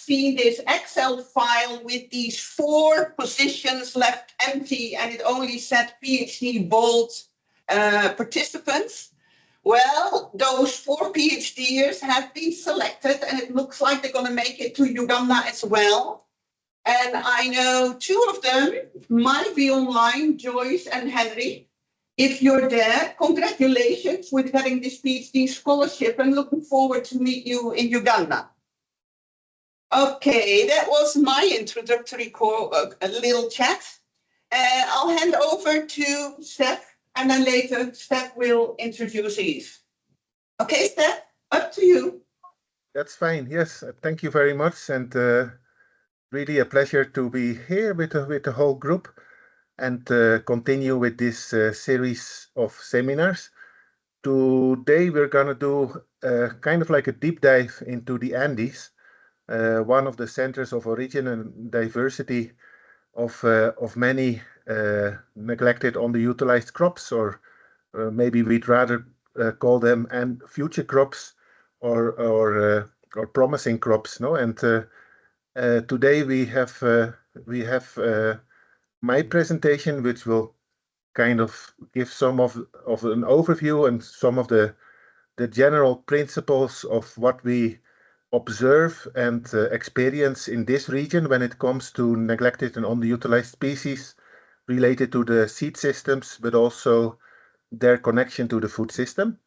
seen this Excel file with these 4 positions left empty, and it only said PhD bold participants. Well, those 4 PhDers have been selected, and it looks like they're going to make it to Uganda as well. And I know 2 of them might be online, Joyce and Henry. If you're there, congratulations with getting this PhD scholarship, and looking forward to meet you in Uganda. Okay, that was my introductory a little chat. I'll hand over to Steph, and then later Steph will introduce Eve. Okay, Steph, up to you. That's fine. Yes, thank you very much, and really a pleasure to be here with the whole group and continue with this series of seminars. Today we're going to do kind of like a deep dive into the Andes, one of the centers of origin and diversity of many neglected, underutilized crops, or maybe we'd rather call them future crops or promising crops. No, and today we have my presentation, which will kind of give some of an overview and some of the general principles of what we observe and experience in this region when it comes to neglected and underutilized species related to the seed systems, but also their connection to the food system.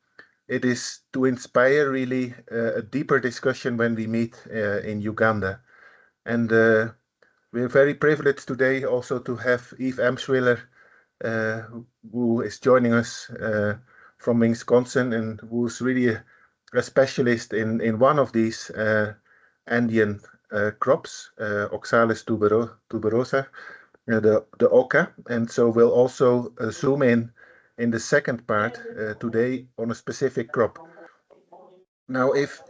It is to inspire really a deeper discussion when we meet in Uganda. And we're very privileged today also to have Eve Emschwiller, who is joining us from Wisconsin, and who's really a specialist in one of these Andean crops, Oxalis tuberosa, the oca. And so we'll also zoom in the second part today on a specific crop. Now, if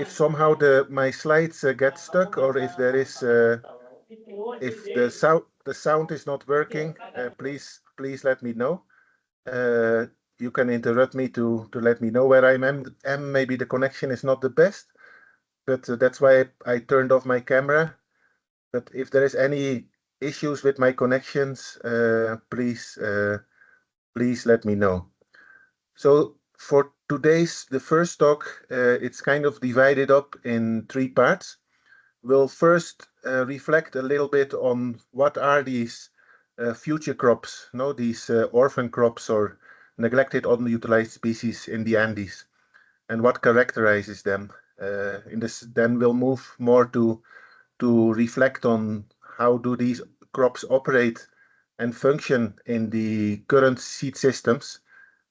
somehow my slides get stuck, or if there is if the sound is not working, please let me know. You can interrupt me to let me know where I am. Maybe the connection is not the best, but that's why I turned off my camera. But if there is any issues with my connections, please let me know. So for the first talk, it's kind of divided up in 3 parts. We'll first reflect a little bit on what are these future crops, these orphan crops or neglected, underutilized species in the Andes, and what characterizes them. Then we'll move more to reflect on how do these crops operate and function in the current seed systems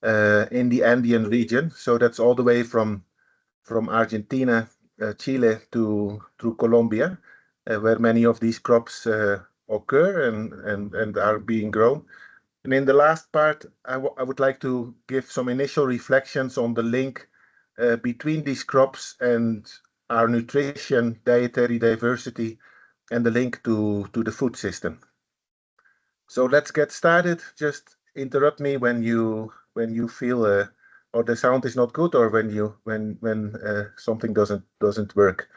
in the Andean region. So that's all the way from Argentina, Chile to Colombia, where many of these crops occur and are being grown. And in the last part, I would like to give some initial reflections on the link between these crops and our nutrition, dietary diversity, and the link to the food system. So let's get started. Just interrupt me when you feel or the sound is not good, or when something doesn't work.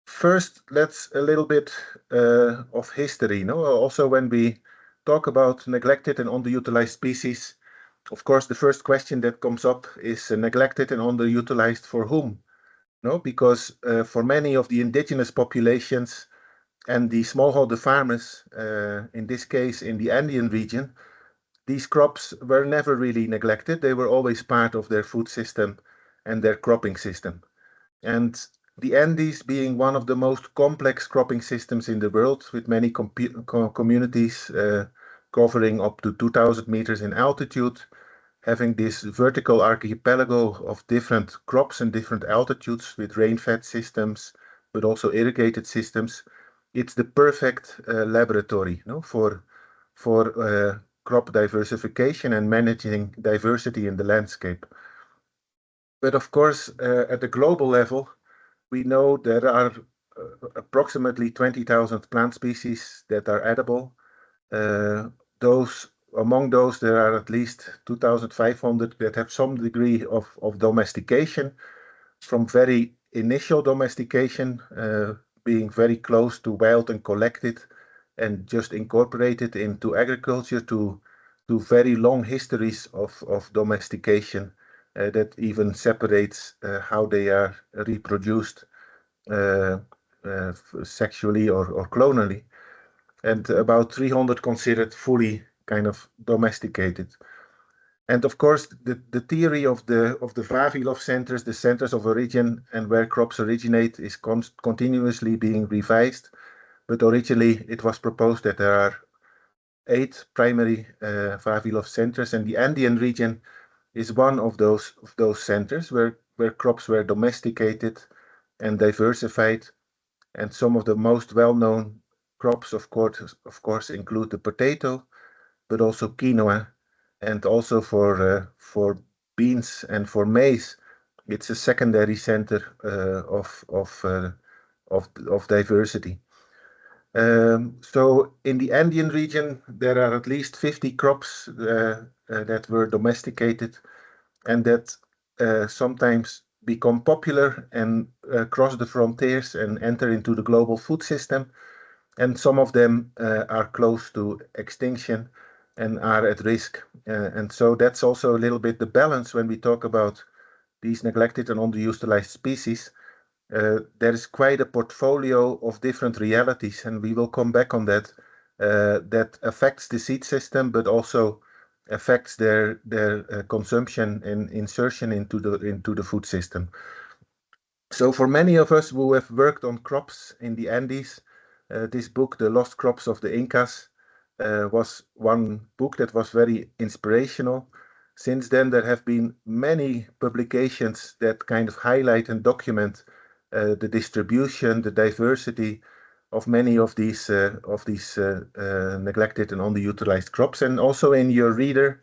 First, let's a little bit of history. Also, when we talk about neglected and underutilized species, of course, the first question that comes up is neglected and underutilized for whom? Because for many of the indigenous populations and the smallholder farmers, in this case in the Andean region, these crops were never really neglected. They were always part of their food system and their cropping system. And the Andes being one of the most complex cropping systems in the world, with many communities covering up to 2,000 meters in altitude, having this vertical archipelago of different crops and different altitudes with rain-fed systems, but also irrigated systems, it's the perfect laboratory for crop diversification and managing diversity in the landscape. But of course, at the global level, we know there are approximately 20,000 plant species that are edible. Among those, there are at least 2,500 that have some degree of domestication, from very initial domestication, being very close to wild and collected and just incorporated into agriculture, to very long histories of domestication that even separates how they are reproduced sexually or clonally, and about 300 considered fully kind of domesticated. And of course, the theory of the Vavilov centers, the centers of origin and where crops originate, is continuously being revised. But originally, it was proposed that there are 8 primary Vavilov centers, and the Andean region is one of those centers where crops were domesticated and diversified. And some of the most well-known crops, of course, include the potato, but also quinoa, and also for beans and for maize, it's a secondary center of diversity. So in the Andean region, there are at least 50 crops that were domesticated and that sometimes become popular and cross the frontiers and enter into the global food system. And some of them are close to extinction and are at risk. And so that's also a little bit the balance when we talk about these neglected and underutilized species. There is quite a portfolio of different realities, and we will come back on that, that affects the seed system, but also affects their consumption and insertion into the food system. So for many of us who have worked on crops in the Andes, this book, The Lost Crops of the Incas, was one book that was very inspirational. Since then, there have been many publications that kind of highlight and document the distribution, the diversity of many of these neglected and underutilized crops. And also in your reader,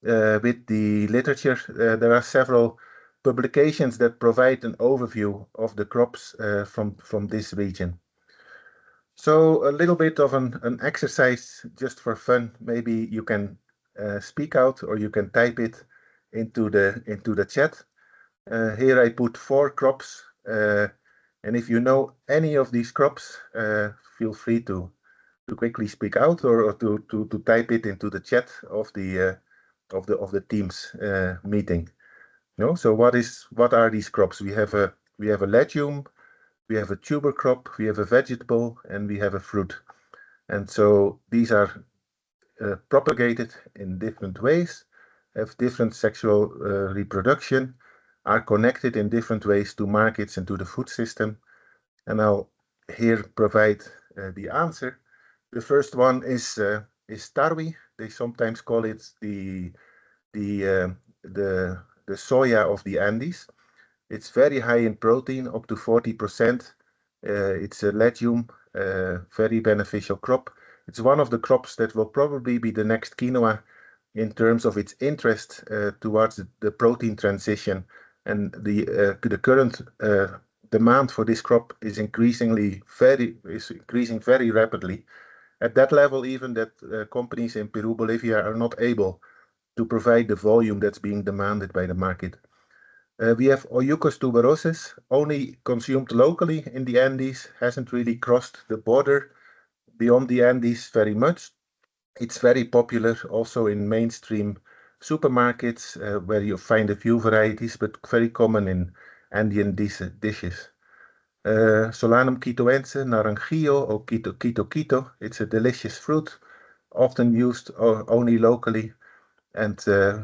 with the literature, there are several publications that provide an overview of the crops from this region. So a little bit of an exercise just for fun. Maybe you can speak out or you can type it into the chat. Here I put 4 crops, and if you know any of these crops, feel free to quickly speak out or to type it into the chat of the Teams meeting. No, so what are these crops? We have a legume, we have a tuber crop, we have a vegetable, and we have a fruit. And so these are propagated in different ways, have different sexual reproduction, are connected in different ways to markets and to the food system. And I'll here provide the answer. The first one is tarwi. They sometimes call it the soya of the Andes. It's very high in protein, up to 40%. It's a legume, very beneficial crop. It's one of the crops that will probably be the next quinoa in terms of its interest towards the protein transition. And the current demand for this crop is increasing very rapidly. At that level, even that companies in Peru, Bolivia are not able to provide the volume that's being demanded by the market. We have Oyucos tuberosus, only consumed locally in the Andes, hasn't really crossed the border beyond the Andes very much. It's very popular also in mainstream supermarkets where you find a few varieties, but very common in Andean dishes. Solanum quitoense, naranjillo, or quito. It's a delicious fruit, often used only locally and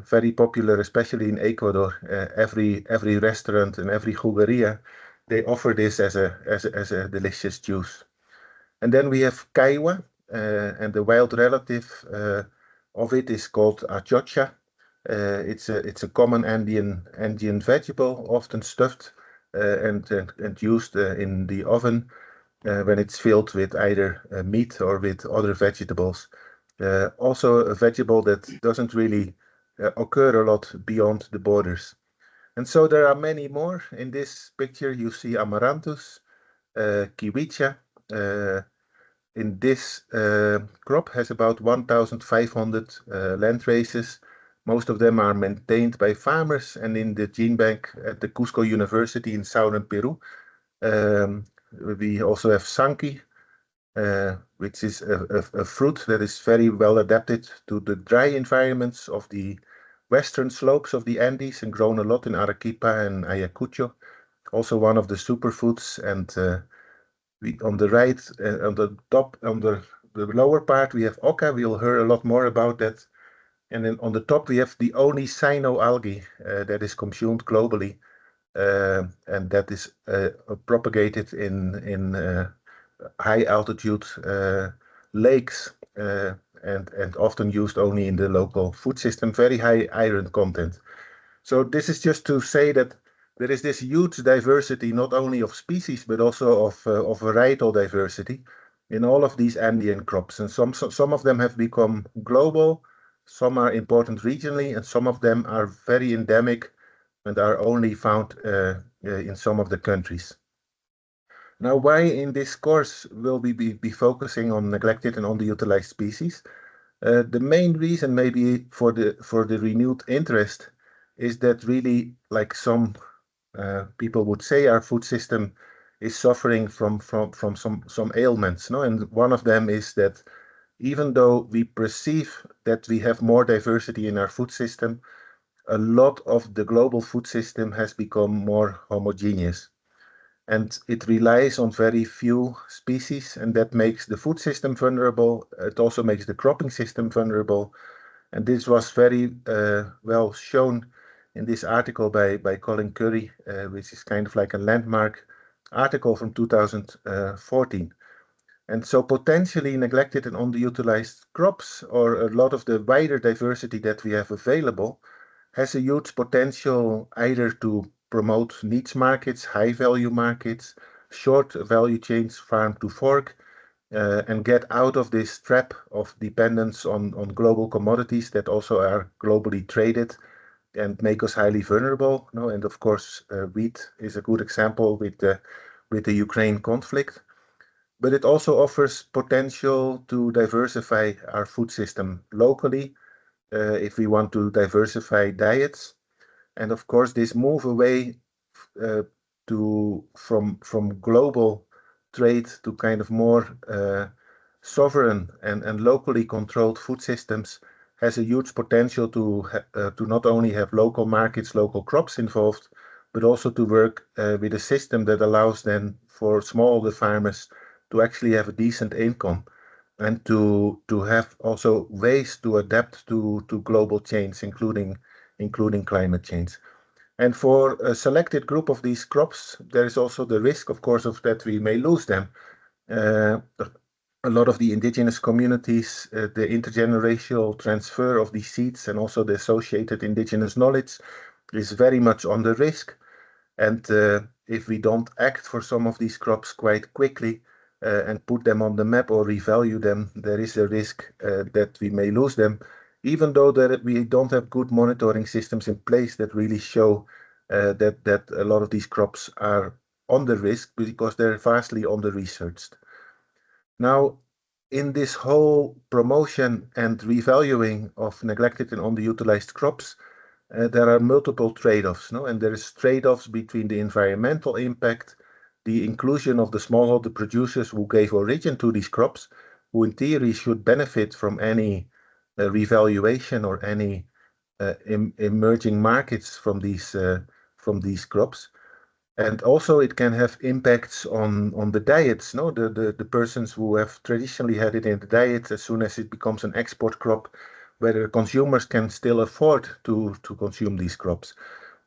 very popular, especially in Ecuador. Every restaurant and every jugueria, they offer this as a delicious juice. And then we have caiwa, and the wild relative of it is called achocha. It's a common Andean vegetable, often stuffed and used in the oven when it's filled with either meat or with other vegetables. Also a vegetable that doesn't really occur a lot beyond the borders. And so there are many more. In this picture you see amaranthus, kiwicha. In this crop has about 1,500 land races, Most of them are maintained by farmers, and in the gene bank at the Cusco University in southern Peru, we also have Sanki, which is a fruit that is very well adapted to the dry environments of the western slopes of the Andes and grown a lot in Arequipa and Ayacucho. Also one of the superfoods. And on the right, on the top, on the lower part, we have Oca. We'll hear a lot more about that. And then on the top, we have the only cyanoalgae that is consumed globally, and that is propagated in high altitude lakes and often used only in the local food system, very high iron content. So this is just to say that there is this huge diversity, not only of species, but also of varietal diversity in all of these Andean crops. And some of them have become global, some are important regionally, and some of them are very endemic and are only found in some of the countries. Now, why in this course will we be focusing on neglected and underutilized species? The main reason maybe for the renewed interest is that really, like some people would say, our food system is suffering from some ailments, no? And one of them is that even though we perceive that we have more diversity in our food system, a lot of the global food system has become more homogeneous. And it relies on very few species, and that makes the food system vulnerable. It also makes the cropping system vulnerable. And this was very well shown in this article by Colin Curry, which is kind of like a landmark article from 2014. And so potentially neglected and underutilized crops, or a lot of the wider diversity that we have available, has a huge potential either to promote niche markets, high value markets, short value chains, farm to fork, and get out of this trap of dependence on global commodities that also are globally traded and make us highly vulnerable. No? And of course, wheat is a good example with the Ukraine conflict. But it also offers potential to diversify our food system locally if we want to diversify diets. And of course, this move away uh, from global trade to kind of more sovereign and locally controlled food systems has a huge potential to not only have local markets, local crops involved, but also to work with a system that allows then for smallholder farmers to actually have a decent income and to have also ways to adapt to global change, including climate change. And for a selected group of these crops, there is also the risk, of course, of that we may lose them. A lot of the indigenous communities, the intergenerational transfer of these seeds and also the associated indigenous knowledge is very much under risk. And if we don't act for some of these crops quite quickly and put them on the map or revalue them, there is a risk that we may lose them, even though that we don't have good monitoring systems in place that really show that a lot of these crops are under risk because they're vastly under-researched. Now, in this whole promotion and revaluing of neglected and underutilized crops, there are multiple trade-offs, no? And there is trade-offs between the environmental impact, the inclusion of the smallholder producers who gave origin to these crops, who in theory should benefit from any revaluation or any emerging markets from these crops. And also it can have impacts on the diets, no? The persons who have traditionally had it in the diet, as soon as it becomes an export crop, whether consumers can still afford to consume these crops.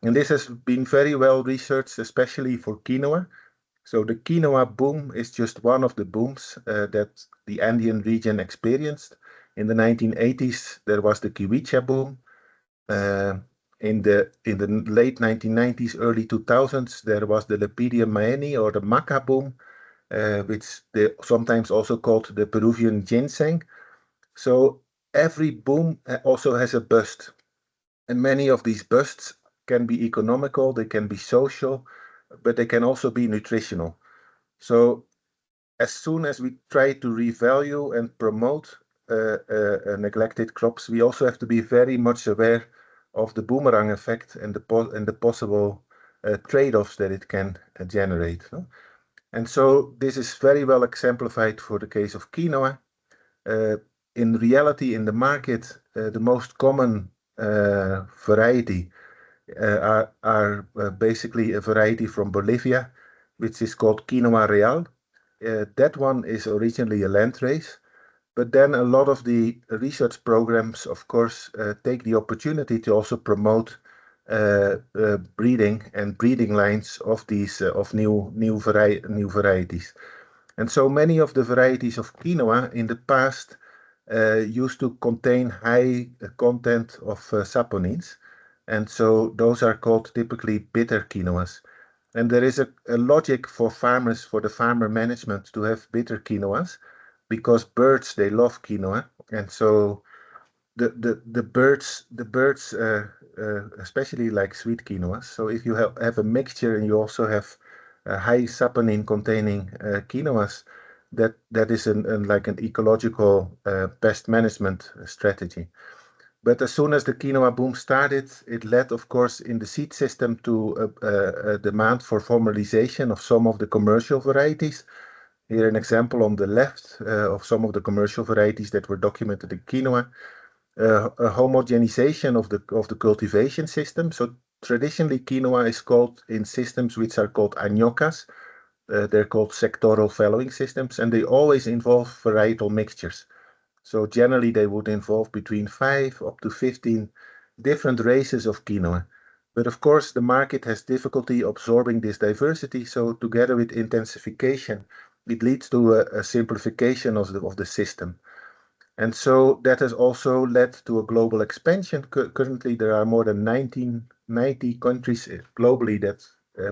And this has been very well researched, especially for quinoa. So the quinoa boom is just one of the booms that the Andean region experienced. In the 1980s, there was the kiwicha boom. In the late 1990s, early 2000s, there was the Lepidium maeni or the maca boom, which they sometimes also called the Peruvian ginseng. So every boom also has a bust, and many of these busts can be economical, they can be social, but they can also be nutritional. So as soon as we try to revalue and promote neglected crops, we also have to be very much aware of the boomerang effect and the possible trade-offs that it can generate. No? And so this is very well exemplified for the case of quinoa. In reality, in the market, the most common variety are basically a variety from Bolivia, which is called quinoa real. That one is originally a landrace, but then a lot of the research programs, of course, take the opportunity to also promote breeding and breeding lines of these of new varieties. And so many of the varieties of quinoa in the past used to contain high content of saponins. And so those are called typically bitter quinoas. And there is a logic for farmers, for the farmer management to have bitter quinoas because birds, they love quinoa. And so the birds especially like sweet quinoas. So if you have a mixture and you also have high saponin containing quinoas, that is like an ecological pest management strategy. But as soon as the quinoa boom started, it led, of course, in the seed system to a demand for formalization of some of the commercial varieties. Here an example on the left of some of the commercial varieties that were documented in quinoa. A homogenization of the cultivation system. So traditionally, quinoa is called in systems which are called añocas. They're called sectoral fallowing systems, and they always involve varietal mixtures. So generally, they would involve between 5 up to 15 different races of quinoa. But of course, the market has difficulty absorbing this diversity. So together with intensification, it leads to a simplification of the system. And so that has also led to a global expansion. Currently, there are more than 90 countries globally that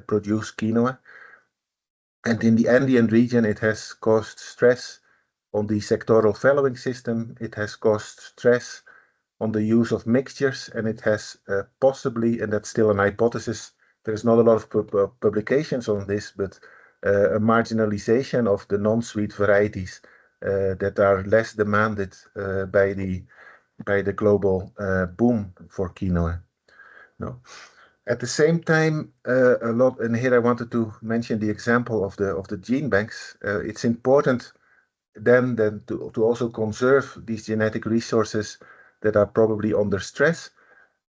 produce quinoa. And in the Andean region, it has caused stress on the sectoral fallowing system. It has caused stress on the use of mixtures, and it has possibly, and that's still an hypothesis, there's not a lot of publications on this, but a marginalization of the non-sweet varieties that are less demanded by the global boom for quinoa. No. At the same time, a lot, and here I wanted to mention the example of the gene banks. It's important then to also conserve these genetic resources that are probably under stress.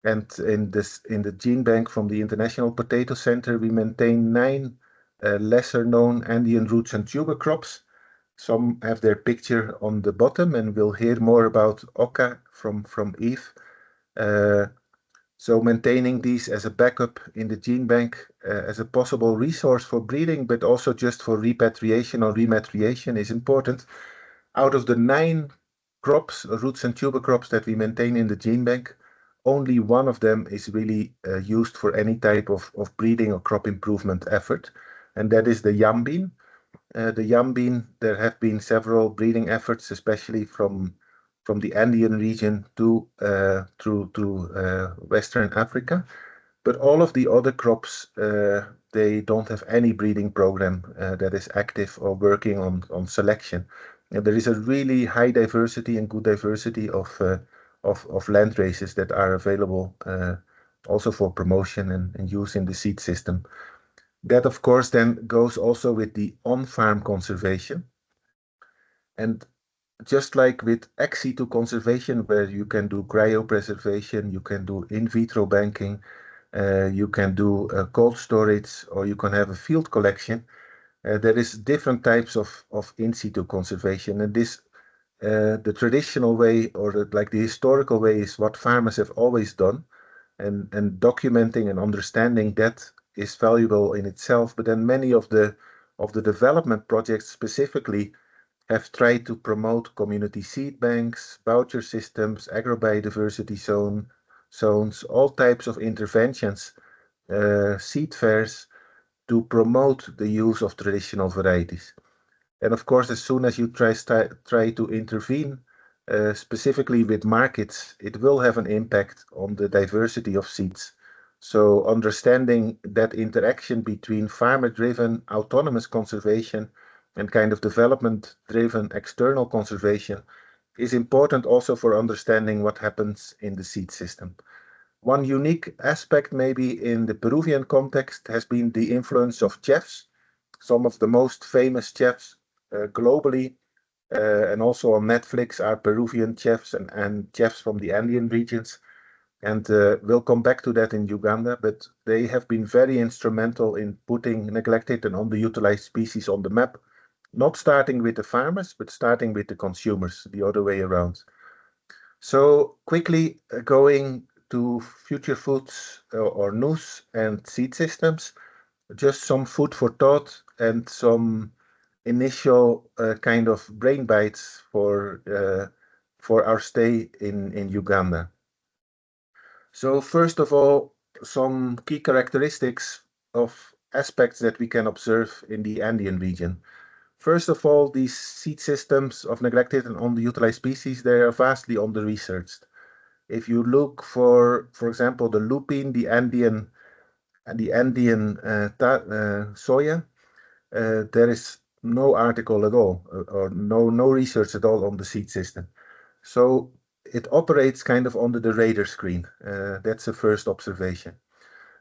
And in the gene bank from the International Potato Center, we maintain 9 lesser known Andean roots and tuber crops. Some have their picture on the bottom, and we'll hear more about Oka from Eve. So maintaining these as a backup in the gene bank as a possible resource for breeding, but also just for repatriation or rematriation is important. Out of the 9 crops, roots and tuber crops that we maintain in the gene bank, only one of them is really used for any type of breeding or crop improvement effort, and that is the yam bean. The yam bean, there have been several breeding efforts, especially from the Andean region through Western Africa. But all of the other crops, they don't have any breeding program that is active or working on selection. And there is a really high diversity and good diversity of land races that are available also for promotion and use in the seed system. That, of course, then goes also with the on-farm conservation. And just like with ex situ conservation, where you can do cryopreservation, you can do in vitro banking, you can do cold storage, or you can have a field collection, there is different types of in situ conservation. And this, the traditional way, or the historical way, is what farmers have always done. And documenting and understanding that is valuable in itself. But then many of the development projects specifically have tried to promote community seed banks, voucher systems, agrobiodiversity zones, all types of interventions, seed fairs, to promote the use of traditional varieties. And of course, as soon as you try to intervene specifically with markets, it will have an impact on the diversity of seeds. So understanding that interaction between farmer-driven autonomous conservation and kind of development-driven external conservation is important also for understanding what happens in the seed system. One unique aspect maybe in the Peruvian context has been the influence of chefs. Some of the most famous chefs globally and also on Netflix are Peruvian chefs and chefs from the Andean regions. And we'll come back to that in Uganda, but they have been very instrumental in putting neglected and underutilized species on the map, not starting with the farmers, but starting with the consumers, the other way around. So quickly going to future foods or NUS and seed systems, just some food for thought and some initial kind of brain bites for our stay in Uganda. So first of all, some key characteristics of aspects that we can observe in the Andean region. First of all, these seed systems of neglected and underutilized species, they are vastly under-researched. If you look for example, the lupine, the Andean soya, there is no article at all, or no research at all on the seed system. So it operates kind of under the radar screen. That's the first observation.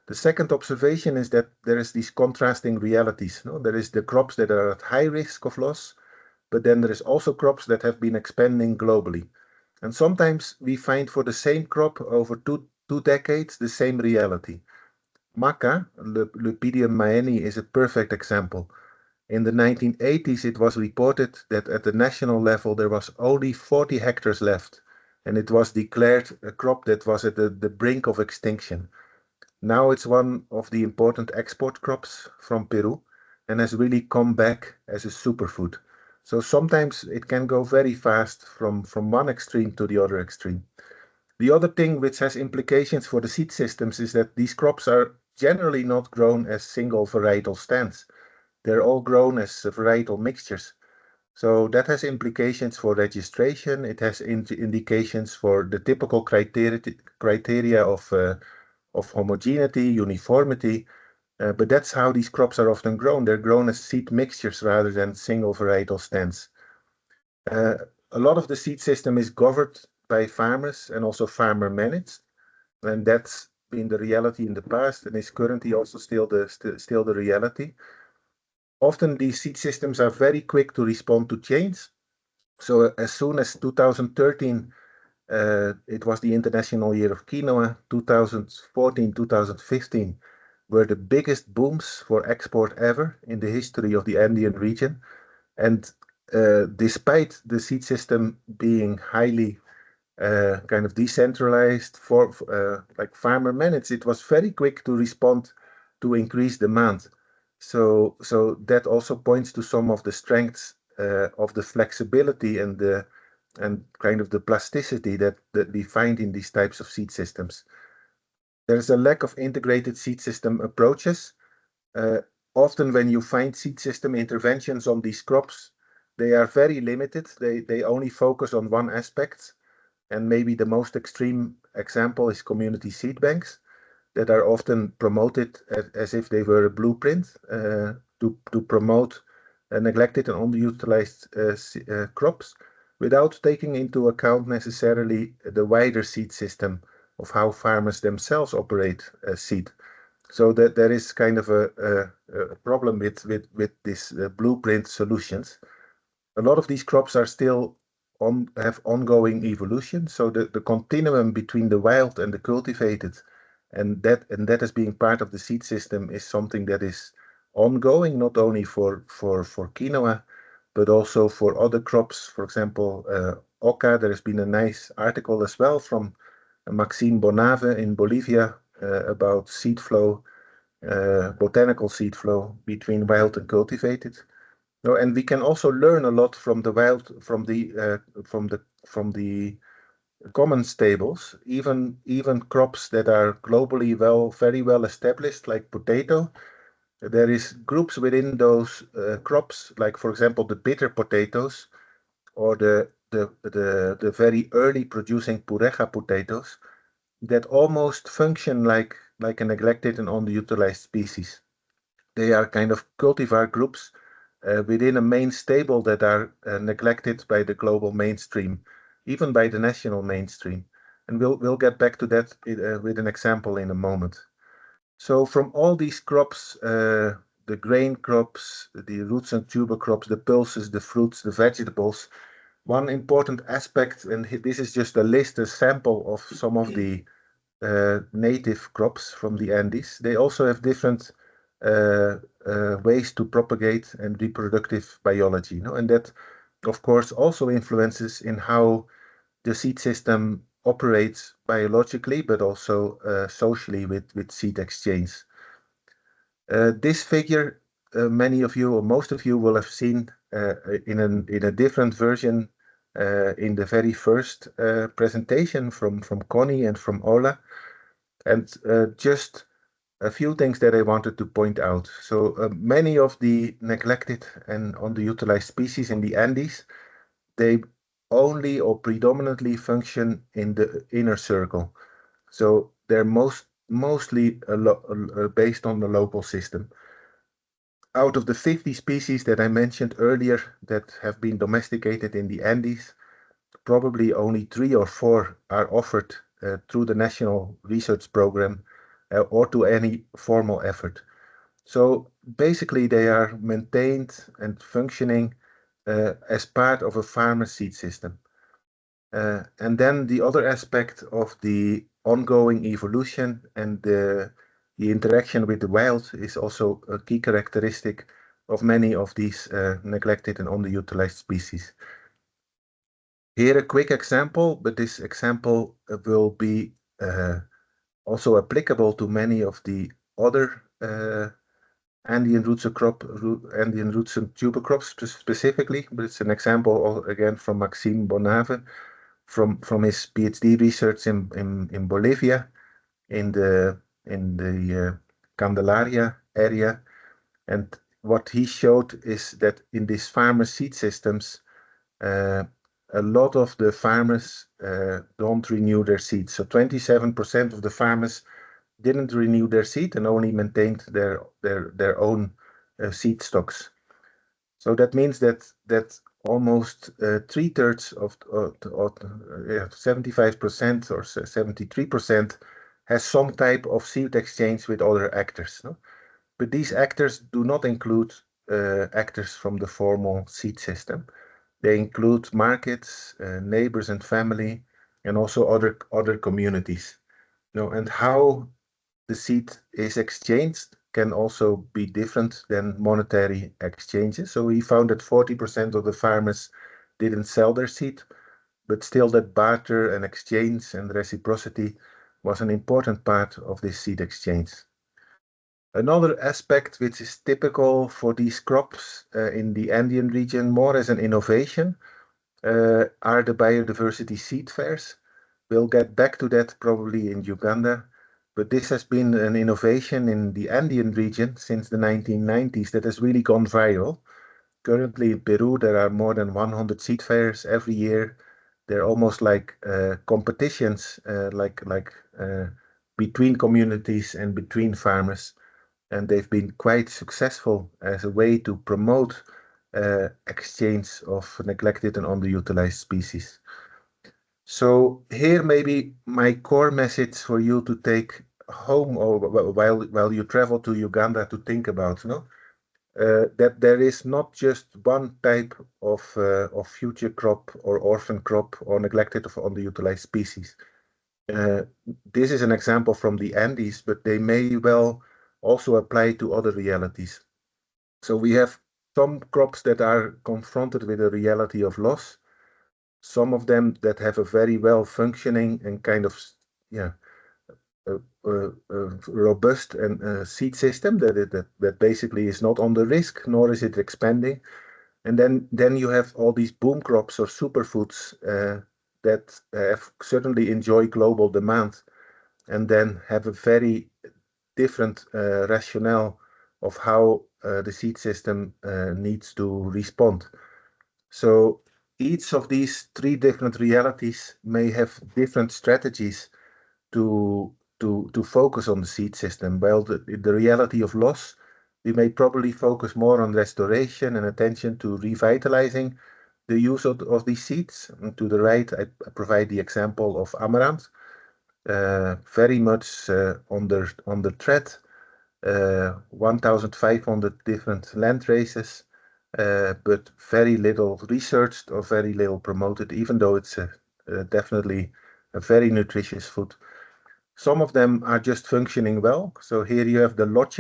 The second observation is that there is these contrasting realities. No? There is the crops that are at high risk of loss, but then there is also crops that have been expanding globally. And sometimes we find for the same crop over two decades the same reality. Maca, Lupidium maeni, is a perfect example. In the 1980s, it was reported that at the national level there was only 40 hectares left, and it was declared a crop that was at the brink of extinction. Now it's one of the important export crops from Peru and has really come back as a superfood. So sometimes it can go very fast from one extreme to the other extreme. The other thing which has implications for the seed systems is that these crops are generally not grown as single varietal stands. They're all grown as varietal mixtures. So that has implications for registration. It has indications for the typical criteria of homogeneity, uniformity. But that's how these crops are often grown. They're grown as seed mixtures rather than single varietal stands. A lot of the seed system is governed by farmers and also farmer managed. And that's been the reality in the past and is currently also still the reality. Often these seed systems are very quick to respond to change. So as soon as 2013, it was the International Year of Quinoa. 2014, 2015 were the biggest booms for export ever in the history of the Andean region. And despite the seed system being highly kind of decentralized for like farmer managed, it was very quick to respond to increased demand. So that also points to some of the strengths of the flexibility and kind of the plasticity that we find in these types of seed systems. There's a lack of integrated seed system approaches. Often when you find seed system interventions on these crops, they are very limited. They only focus on one aspect. And maybe the most extreme example is community seed banks that are often promoted as if they were a blueprint to promote neglected and underutilized crops without taking into account necessarily the wider seed system of how farmers themselves operate seed. So that there is kind of a problem with these blueprint solutions. A lot of these crops are still have ongoing evolution. So the continuum between the wild and the cultivated, and that as being part of the seed system is something that is ongoing, not only for quinoa, but also for other crops. For example, oca. There has been a nice article as well from Maxime Bonave in Bolivia about seed flow, botanical seed flow between wild and cultivated. No, and we can also learn a lot from the wild, from the common stables, even crops that are globally very well established, like potato. There is groups within those crops, like for example the bitter potatoes or the very early producing pureja potatoes, that almost function like a neglected and underutilized species. They are kind of cultivar groups within a main stable that are neglected by the global mainstream. even by the national mainstream. And we'll get back to that with an example in a moment. So from all these crops, the grain crops, the roots and tuber crops, the pulses, the fruits, the vegetables, one important aspect, and this is just a list, a sample of some of the native crops from the Andes. They also have different ways to propagate and reproductive biology, you know, and that, of course, also influences in how the seed system operates biologically, but also socially with seed exchange. This figure, many of you or most of you will have seen in a different version in the very first presentation from Connie and from Ola. And just a few things that I wanted to point out. So many of the neglected and underutilized species in the Andes, they only or predominantly function in the inner circle. So they're mostly based on the local system. Out of the 50 species that I mentioned earlier that have been domesticated in the Andes, probably only 3 or 4 are offered through the National Research Program or to any formal effort. So basically they are maintained and functioning as part of a farmer seed system. And then the other aspect of the ongoing evolution and the interaction with the wild is also a key characteristic of many of these neglected and underutilized species. Here a quick example, but this example will be also applicable to many of the other Andean roots and tuber crops specifically, but it's an example again from Maxime Bonave from his PhD research in Bolivia in the Candelaria area. And what he showed is that in these farmer seed systems, a lot of the farmers don't renew their seeds. So 27% of the farmers didn't renew their seed and only maintained their own seed stocks. So that means that almost 3/3 of 75% or 73% has some type of seed exchange with other actors. No? But these actors do not include actors from the formal seed system. They include markets, neighbors and family, and also other communities. You know, and how the seed is exchanged can also be different than monetary exchanges. So we found that 40% of the farmers didn't sell their seed, but still that barter and exchange and reciprocity was an important part of this seed exchange. Another aspect which is typical for these crops in the Andean region, more as an innovation, are the biodiversity seed fairs. We'll get back to that probably in Uganda, but this has been an innovation in the Andean region since the 1990s that has really gone viral. Currently in Peru, there are more than 100 seed fairs every year. They're almost like competitions, between communities and between farmers. And they've been quite successful as a way to promote exchange of neglected and underutilized species. So here maybe my core message for you to take home or while you travel to Uganda to think about, no? That there is not just one type of future crop or orphan crop or neglected or underutilized species. This is an example from the Andes, but they may well also apply to other realities. So we have some crops that are confronted with the reality of loss, some of them that have a very well functioning and kind of robust and seed system that basically is not under risk, nor is it expanding. And then you have all these boom crops or superfoods that certainly enjoy global demand and then have a very different rationale of how the seed system needs to respond. So each of these 3 different realities may have different strategies to focus on the seed system. Well, the reality of loss, we may probably focus more on restoration and attention to revitalizing the use of these seeds. And to the right, I provide the example of amaranth, very much on the thread, 1,500 different land races, but very little researched or very little promoted, even though it's definitely a very nutritious food. Some of them are just functioning well. So here you have the loche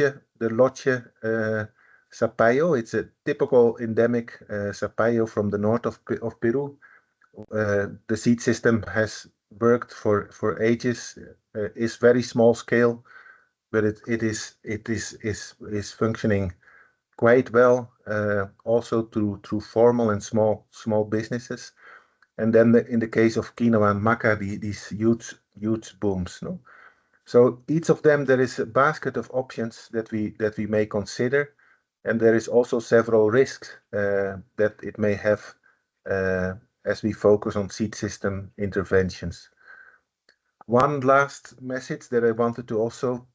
zapallo. It's a typical endemic zapallo from the north of Peru. The seed system has worked for ages, is very small scale, but it is functioning quite well, also through formal and small businesses. And then in the case of quinoa and maca, these huge booms. No? So each of them, there is a basket of options that we may consider, and there is also several risks that it may have as we focus on seed system interventions. One last message that I wanted to also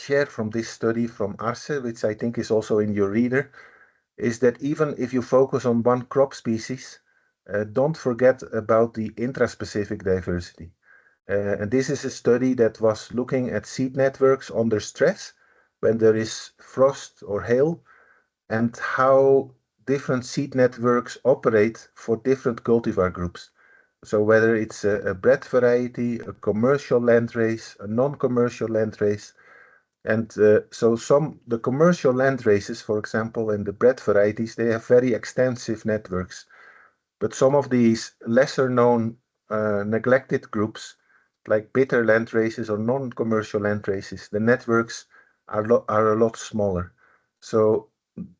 share from this study from Arce, which I think is also in your reader, is that even if you focus on one crop species, don't forget about the intraspecific diversity. And this is a study that was looking at seed networks under stress when there is frost or hail, and how different seed networks operate for different cultivar groups. So whether it's a bred variety, a commercial landrace, a non-commercial landrace, and so the commercial landraces, for example, and the bred varieties, they have very extensive networks. But some of these lesser known neglected groups, like bitter landraces or non-commercial landraces, the networks are a lot smaller. So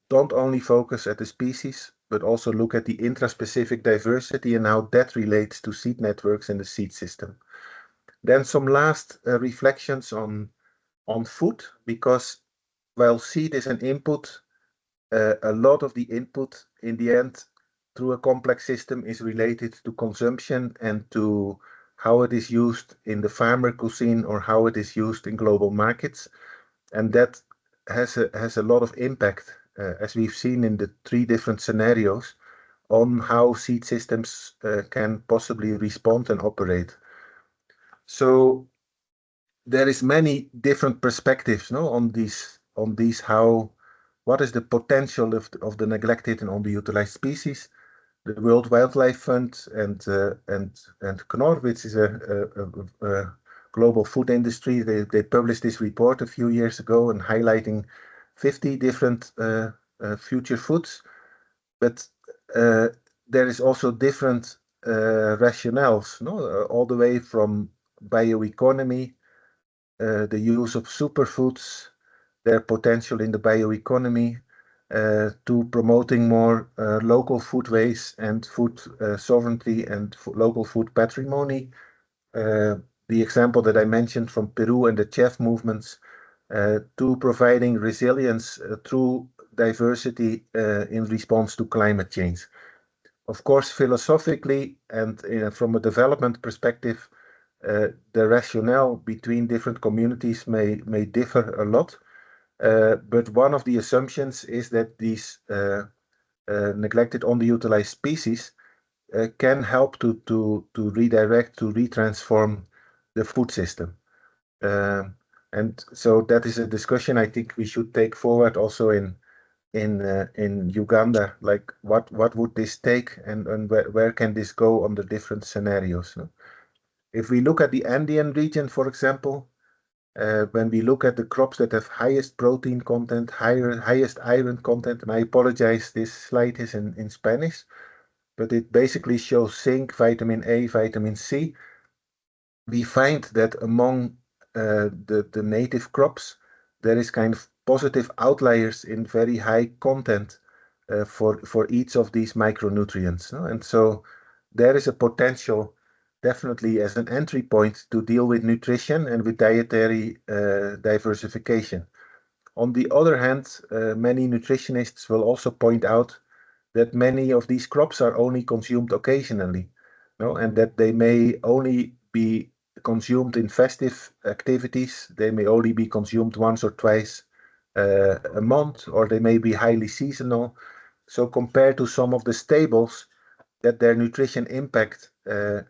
don't only focus at the species, but also look at the intraspecific diversity and how that relates to seed networks in the seed system. Then some last reflections on food, because while seed is an input, a lot of the input in the end through a complex system is related to consumption and to how it is used in the farmer cuisine or how it is used in global markets. And that has a lot of impact, as we've seen in the 3 different scenarios, on how seed systems can possibly respond and operate. So there is many different perspectives, no, on these what is the potential of the neglected and underutilized species. The World Wildlife Fund and KNOR, which is a global food industry, they published this report a few years ago and highlighting 50 different future foods. But there is also different rationales, no, all the way from bioeconomy, the use of superfoods, their potential in the bioeconomy, to promoting more local foodways and food sovereignty and local food patrimony. The example that I mentioned from Peru and the chef movements, to providing resilience through diversity in response to climate change. Of course, philosophically and from a development perspective, the rationale between different communities may differ a lot. But one of the assumptions is that these neglected, underutilized species can help to redirect, to retransform the food system. And so that is a discussion I think we should take forward also in Uganda. Like what would this take, and where can this go under different scenarios? No? If we look at the Andean region, for example, when we look at the crops that have highest protein content, highest iron content, and I apologize, this slide is in Spanish, but it basically shows zinc, vitamin A, vitamin C. We find that among the native crops, there is kind of positive outliers in very high content for each of these micronutrients. No? And so there is a potential definitely as an entry point to deal with nutrition and with dietary diversification. On the other hand, many nutritionists will also point out that many of these crops are only consumed occasionally, no? And that they may only be consumed in festive activities. They may only be consumed once or twice a month, or they may be highly seasonal. So compared to some of the staples, that their nutrition impact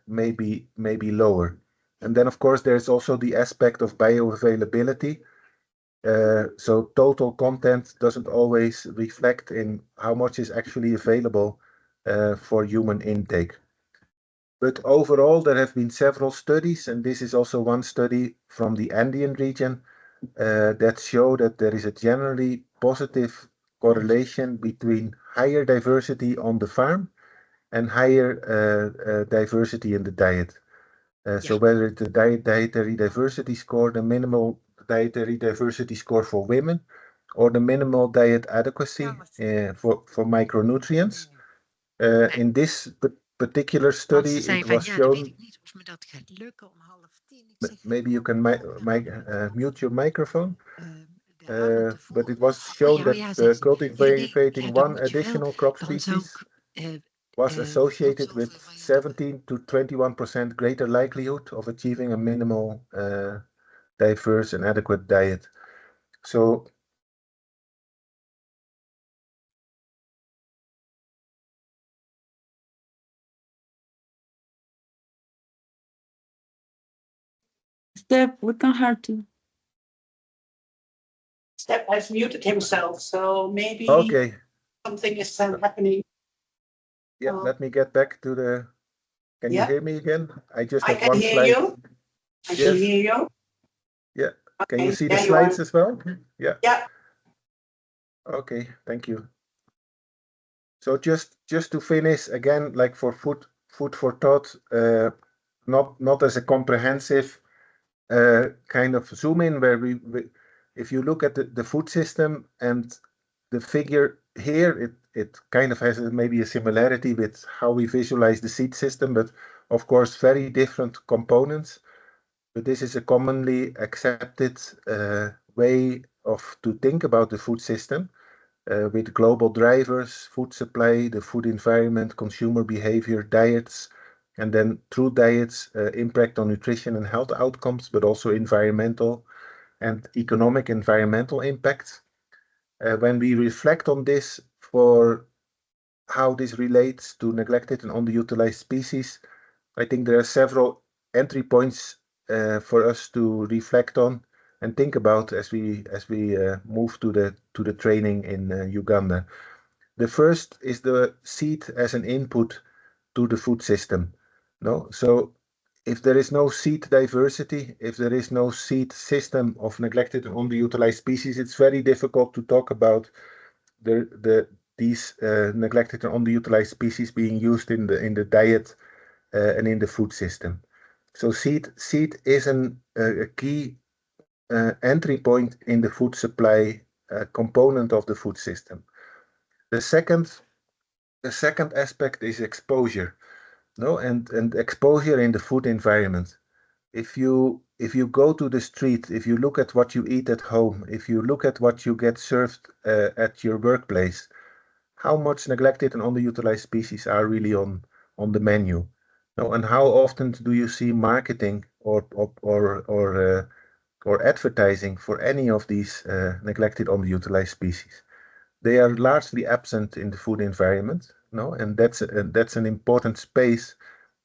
may be lower. And then, of course, there's also the aspect of bioavailability. So total content doesn't always reflect in how much is actually available for human intake. But overall, there have been several studies, and this is also one study from the Andean region that show that there is a generally positive correlation between higher diversity on the farm and higher diversity in the diet. So whether it's the dietary diversity score, the minimal dietary diversity score for women, or the minimal diet adequacy for micronutrients. In this particular study, it was shown. Maybe you can mute your microphone. But it was shown that cultivating one additional crop species was associated with 17 to 21% greater likelihood of achieving a minimal diverse and adequate diet. So Step, we can't hear you. Step has muted himself, so maybe something is happening. Yeah, let me get back to the. Can you hear me again? I just have one slide. I can hear you. Yeah. Can you see the slides as well? Yeah. Yeah. Okay, thank you. So just to finish again, like for food for thought, not as a comprehensive kind of zoom in where we if you look at the food system and the figure here, it kind of has maybe a similarity with how we visualize the seed system, but of course very different components. But this is a commonly accepted way to think about the food system with global drivers, food supply, the food environment, consumer behavior, diets, and then through diets, impact on nutrition and health outcomes, but also environmental and economic environmental impacts. When we reflect on this for how this relates to neglected and underutilized species, I think there are several entry points for us to reflect on and think about as we move to the training in Uganda. The first is the seed as an input to the food system. No, so if there is no seed diversity, if there is no seed system of neglected and underutilized species, it's very difficult to talk about these neglected and underutilized species being used in the diet and in the food system. So seed is a key entry point in the food supply component of the food system. The second aspect is exposure, no, and exposure in the food environment. If you go to the street, if you look at what you eat at home, if you look at what you get served at your workplace, how much neglected and underutilized species are really on the menu? No, and how often do you see marketing or advertising for any of these neglected underutilized species? They are largely absent in the food environment, no, and that's an important space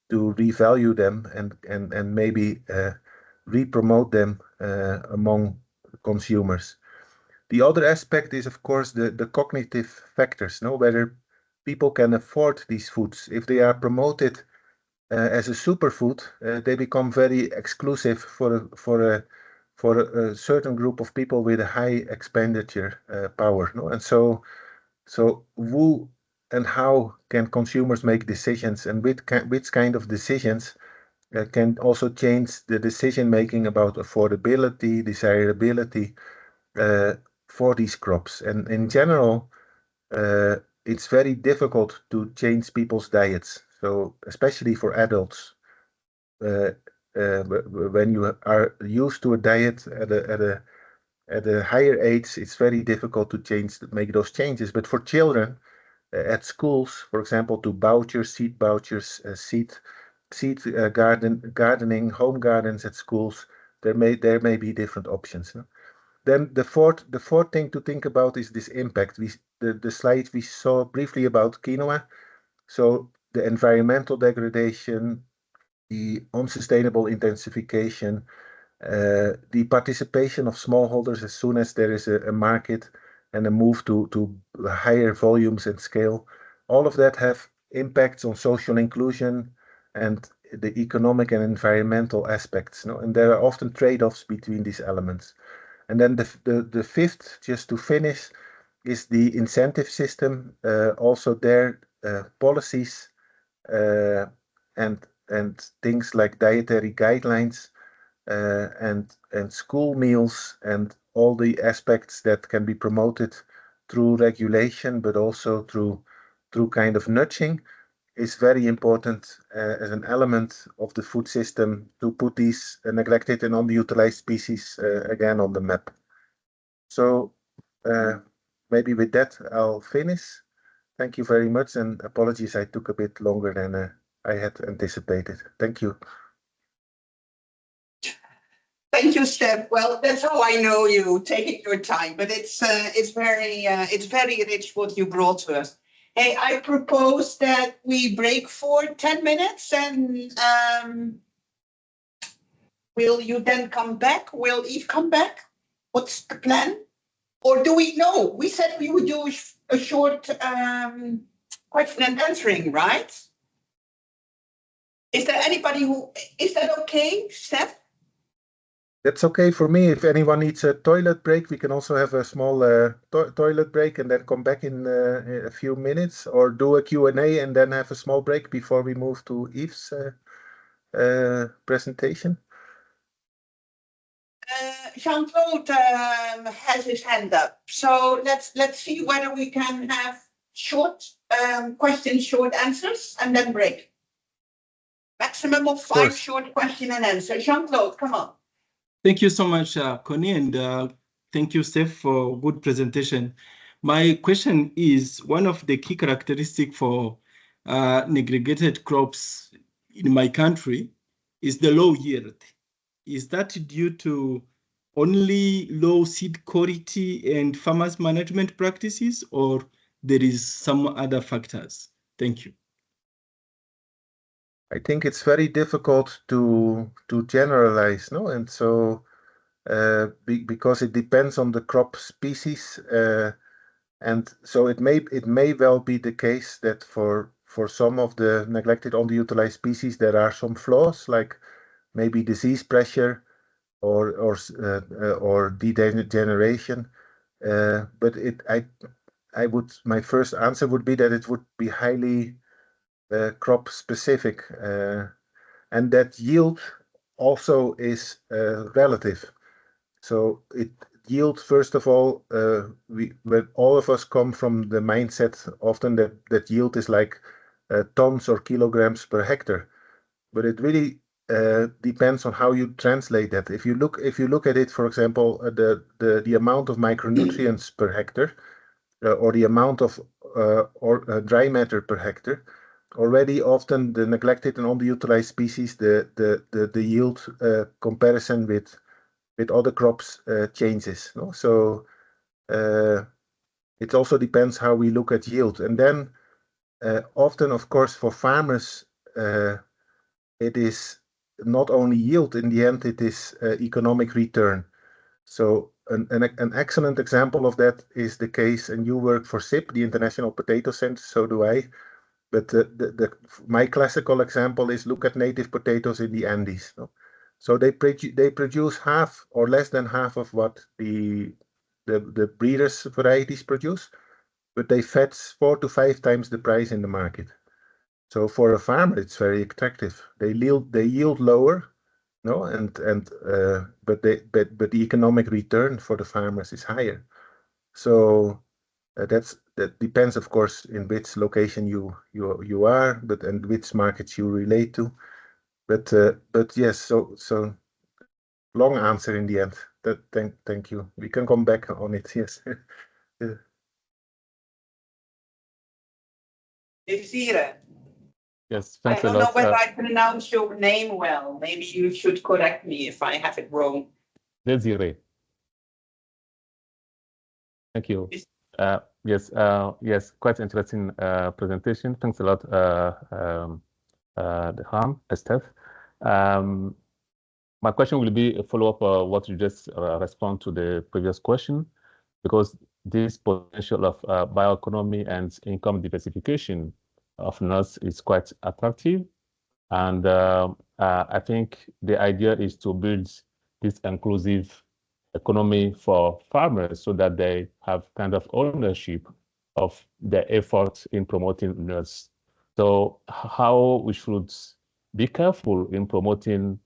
to revalue them and maybe re-promote them among consumers. The other aspect is, of course, the cognitive factors, no, whether people can afford these foods. If they are promoted as a superfood, they become very exclusive for a certain group of people with a high expenditure power, no, and so who and how can consumers make decisions, and which kind of decisions can also change the decision making about affordability, desirability for these crops. And in general, it's very difficult to change people's diets. So especially for adults, when you are used to a diet at a higher age, it's very difficult to make those changes. But for children at schools, for example, to seed vouchers, gardening, home gardens at schools, there may be different options. No? Then the fourth thing to think about is this impact. The slide we saw briefly about quinoa. So the environmental degradation, the unsustainable intensification, the participation of smallholders as soon as there is a market and a move to higher volumes and scale. All of that have impacts on social inclusion and the economic and environmental aspects. No? And there are often trade-offs between these elements. And then the fifth, just to finish, is the incentive system. Also there, policies and things like dietary guidelines and school meals and all the aspects that can be promoted through regulation, but also through kind of nudging, is very important as an element of the food system to put these neglected and underutilized species again on the map. So maybe with that I'll finish. Thank you very much, and apologies I took a bit longer than I had anticipated. Thank you. Thank you, Steph. Well, that's how I know you, taking your time. But it's very rich what you brought to us. Hey, I propose that we break for 10 minutes, and will you then come back? Will Eve come back? What's the plan? Or do we know? We said we would do a short question and answering, right? Is there anybody who is that okay, Steph? That's okay for me. If anyone needs a toilet break, we can also have a small toilet break and then come back in a few minutes, or do a Q&A and then have a small break before we move to Yves' presentation. Jean-Claude has his hand up. So let's see whether we can have short questions, short answers, and then break. Maximum of 5 short question and answer. Jean-Claude, come on. Thank you so much, Connie, and thank you, Steph, for good presentation. My question is, one of the key characteristics for neglected crops in my country is the low yield. Is that due to only low seed quality and farmers management practices, or there is some other factors? Thank you. I think it's very difficult to generalize, no? And so because it depends on the crop species, and so it may well be the case that for some of the neglected underutilized species there are some flaws, like maybe disease pressure or degeneration. But my first answer would be that it would be highly crop specific, and that yield also is relative. So yield, first of all, when all of us come from the mindset often that yield is like tons or kilograms per hectare, but it really depends on how you translate that. If you look at it, for example, the amount of micronutrients per hectare, or the amount of dry matter per hectare, already often the neglected and underutilized species, the yield comparison with other crops changes. No? So it also depends how we look at yield. And then often, of course, for farmers, it is not only yield. In the end, it is economic return. So an excellent example of that is the case, and you work for SIP, the International Potato Center, so do I. But my classical example is look at native potatoes in the Andes. No? So they produce half or less than half of what the breeders' varieties produce, but they fetch 4 to 5 times the price in the market. So for a farmer, it's very attractive. They yield lower, no, but the economic return for the farmers is higher. So that depends, of course, in which location you are, and which markets you relate to. But yes, so long answer in the end. Thank you. We can come back on it. Yes. Desire. Yes, thanks a I lot. don't know whether I pronounce your name well. Maybe you should correct me if I have it wrong. Desiree. Thank you. Yes, yes, quite interesting presentation. Thanks a lot, Steph. My question will be a follow-up what you just respond to the previous question, because this potential of bioeconomy and income diversification of NUS is quite attractive. And I think the idea is to build this inclusive economy for farmers so that they have kind of ownership of their efforts in promoting NUS. So how we should be careful in promoting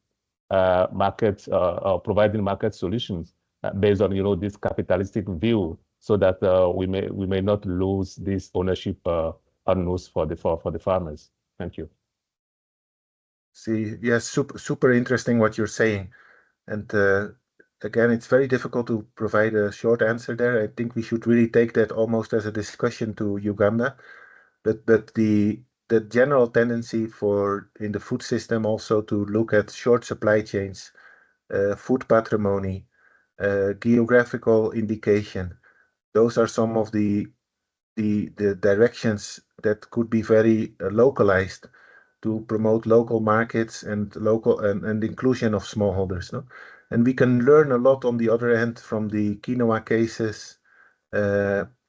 market or providing market solutions based on this capitalistic view, so that we may not lose this ownership on NUS for the farmers. Thank you. See, yes, super interesting what you're saying. And again, it's very difficult to provide a short answer there. I think we should really take that almost as a discussion to Uganda. But the general tendency in the food system also to look at short supply chains, food patrimony, geographical indication. Those are some of the directions that could be very localized to promote local markets and and inclusion of smallholders. No? And we can learn a lot on the other end from the quinoa cases,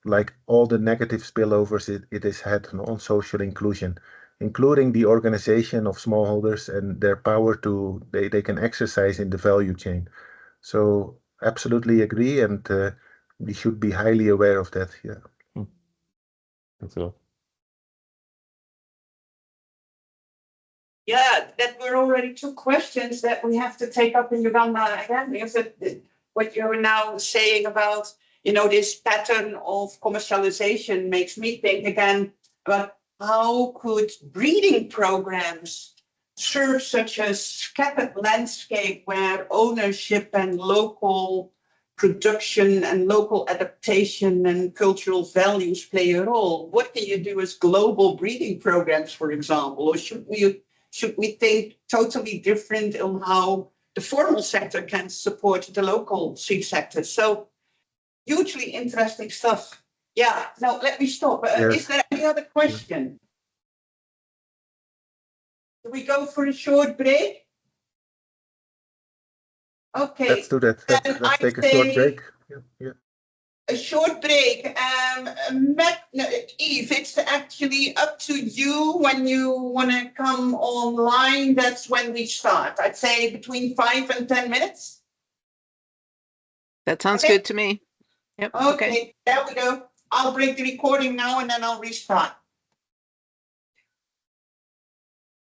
like all the negative spillovers it has had on social inclusion, including the organization of smallholders and their power they can exercise in the value chain. So absolutely agree, and we should be highly aware of that. Yeah. Thanks a lot. Yeah, that were already two questions that we have to take up in Uganda again, because what you're now saying about, this pattern of commercialization makes me think again about how could breeding programs serve such a scattered landscape where ownership and local production and local adaptation and cultural values play a role. What can you do as global breeding programs, for example, or should we think totally different on how the formal sector can support the local seed sector? So hugely interesting stuff. Yeah, now let me stop. Yes. Is there any other question? Do we go for a short break? Okay. Let's do that. Let's take a short break. Yeah. A short break. Eve, it's actually up to you when you want to come online. That's when we start. I'd say between 5 and 10 minutes. That sounds Okay. good to me. Yep. Okay, there we go. I'll break the recording now and then I'll restart.